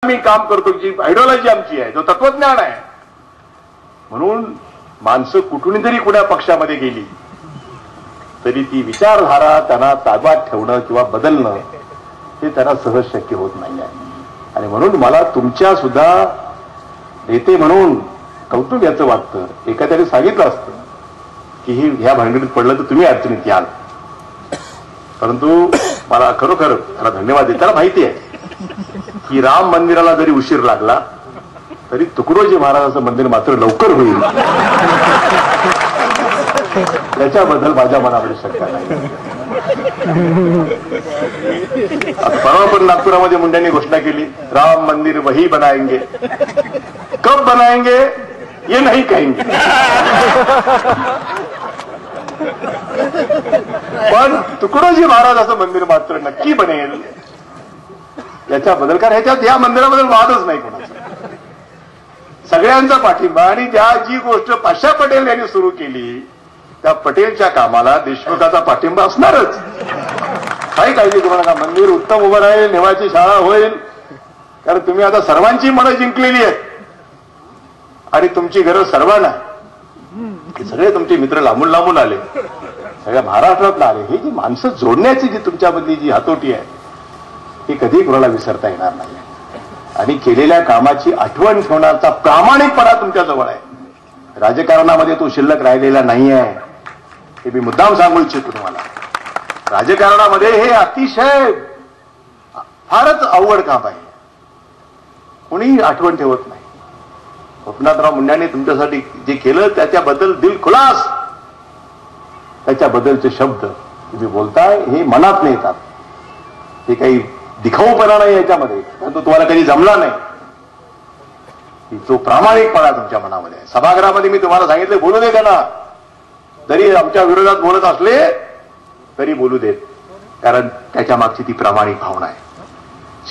मी काम करतो, जी आयडिओलॉजी आमची आहे, जो तत्वज्ञान आहे. म्हणून माणसं कुठून जरी कुण्या पक्षामध्ये गेली तरी ती विचारधारा त्यांना ताब्यात ठेवणं किंवा बदलणं हे त्यांना सहज शक्य होत नाही आहे. आणि म्हणून मला तुमच्या सुद्धा नेते म्हणून कौतुक याचं वाटतं. एखाद्याने सांगितलं असतं की ह्या भानगडीत पडलं तर तुम्ही अडचणीत याल, परंतु मला खरोखर त्याला धन्यवाद देतो. त्याला माहिती आहे की राम मंदिराला जरी उशीर लागला तरी तुकडोजी महाराजांचं मंदिर मात्र लवकर होईल, त्याच्याबद्दल माझ्या मनामध्ये शंका नाही. परवा पण नागपुरामध्ये मुंड्यांनी घोषणा केली, राम मंदिर वही बनाएंगे, कब बनाएंगे ये नहीं कहेंगे. पण तुकडोजी महाराजांचं मंदिर मात्र नक्की बनेल याच्याबद्दल, कारण ह्याच्यात या मंदिराबद्दल वादच नाही कोणाचा. सगळ्यांचा पाठिंबा. आणि जी गोष्ट पाशा पटेल यांनी सुरू केली त्या पटेलच्या कामाला देशमुखाचा पाठिंबा असणारच. काही काळजी करू नका, मंदिर उत्तम उभं राहील, नेवाची शाळा होईल. कारण तुम्ही आता सर्वांची मनं जिंकलेली आहेत आणि तुमची गरज सर्वांना. सगळे तुमचे मित्र लांबून लांबून आले, सगळ्या महाराष्ट्रातला आले. ही जी माणसं जोडण्याची जी तुमच्यामधली जी हातोटी आहे ती कधी कोणाला विसरता येणार नाही. आणि केलेल्या कामाची आठवण ठेवण्याचा प्रामाणिकपणा तुमच्या जवळ आहे. राजकारणामध्ये तो शिल्लक राहिलेला नाही आहे, हे मी मुद्दाम सांगू इच्छितो तुम्हाला. राजकारणामध्ये हे अतिशय फारच अवघड काम आहे, कोणीही आठवण ठेवत नाही. गोपीनाथराव मुंड्यांनी तुमच्यासाठी जे केलं त्याच्याबद्दल दिलखुलास त्याच्याबद्दलचे शब्द तुम्ही बोलताय हे मनात नाही येतात. हे काही दिखाऊपणा नाही याच्यामध्ये, परंतु तुम्हाला कधी जमला नाही. तो प्रामाणिकपणा तुमच्या मनामध्ये आहे. सभागृहामध्ये मी तुम्हाला सांगितलं बोलू दे त्यांना, जरी आमच्या विरोधात बोलत असले तरी बोलू देत, कारण त्याच्या मागची ती प्रामाणिक भावना आहे.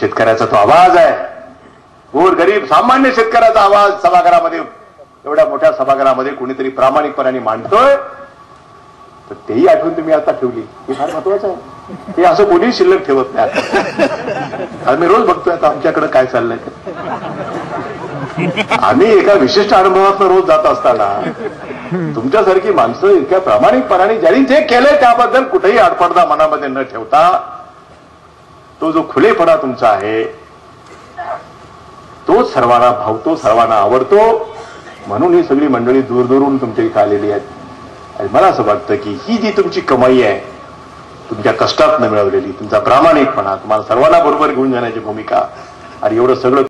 शेतकऱ्याचा तो आवाज आहे, गोर गरीब सामान्य शेतकऱ्याचा आवाज सभागृहामध्ये, एवढ्या मोठ्या सभागृहामध्ये कोणीतरी प्रामाणिकपणाने मांडतोय, तर तेही आठवण तुम्ही आता ठेवली, हे फार महत्वाचं आहे. हे असं कोणीही शिल्लक ठेवत नाही. आम्ही रोज बघतोय आता आमच्याकडे काय चाललंय. आम्ही एका विशिष्ट अनुभवातून रोज जात असताना तुमच्यासारखी माणसं इतक्या प्रामाणिकपणाने ज्यांनी जे केलंय त्याबद्दल कुठेही आडपडदा मनामध्ये न ठेवता तो जो खुलेपणा तुमचा आहे तो सर्वांना भावतो, सर्वांना आवडतो. म्हणून ही सगळी मंडळी दूरदूरून तुमच्या इथे आलेली आहेत. आणि मला असं वाटतं की ही जी तुमची कमाई आहे, तुमच्या कष्टातनं मिळवलेली तुमचा प्रामाणिकपणा, तुम्हाला सर्वांना बरोबर घेऊन जाण्याची भूमिका आणि एवढं सगळं